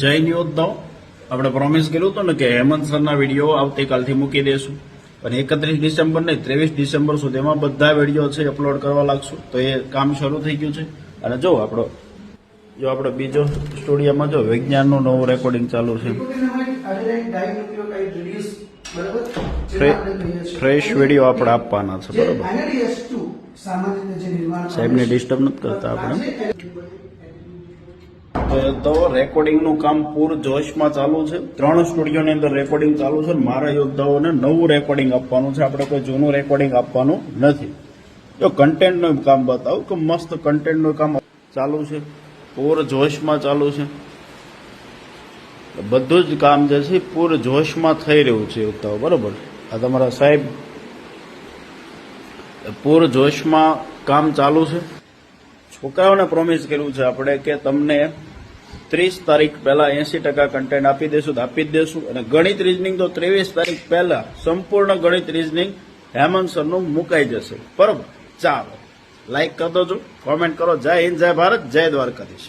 જય યોદ્ધાઓ. આપણે પ્રોમિસ કર્યું હતું ને કે હેમંત સરના વિડીયો આવતીકાલથી મૂકી દઈશું અને 31 ડિસેમ્બર નહીં 23 ડિસેમ્બર સુધીમાં બધા વિડીયો છે અપલોડ કરવા લાગશું. તો એ કામ શરૂ થઈ ગયું છે. અને જો આપણો બીજો સ્ટુડિયોમાં જો વિજ્ઞાનનું નવું રેકોર્ડિંગ ચાલુ છે. ફ્રેશ વિડીયો આપણે આપવાના છે, બરોબર? સાહેબને ડિસ્ટર્બ નથી કરતા આપણે. તો રેકોર્ડિંગનું કામ પૂર જોશમાં ચાલુ છે. 3 સ્ટુડિયોની અંદર રેકોર્ડિંગ ચાલુ છે. મારા યોદ્ધાઓને નવું રેકોર્ડિંગ આપવાનું છે. આપણે કોઈ જૂનું રેકોર્ડિંગ આપવાનું નથી. જો કન્ટેન્ટનું કામ બતાવું કે મસ્ત કન્ટેન્ટનું કામ ચાલુ છે, પૂર જોશમાં ચાલુ છે. બધું જ કામ જે છે પૂર જોશમાં થઈ રહ્યું છે યોદ્ધાઓ, બરોબર? આ તમારા સાહેબ પૂર જોશમાં કામ ચાલુ છે. છોકરાઓને પ્રોમિસ કર્યું છે આપણે કે તમને 30 તારીખ પહેલા 80% કન્ટેન્ટ આપી દેશું તો આપી જ દેશું. અને ગણિત રીઝનિંગ તો 23 તારીખ પહેલા સંપૂર્ણ ગણિત રીઝનિંગ હેમંત સરનું મુકાઈ જશે, બરોબર? ચાલો, લાઈક કરી દોજો, કોમેન્ટ કરો. જય હિન્દ, જય ભારત, જય દ્વારકાધીશ.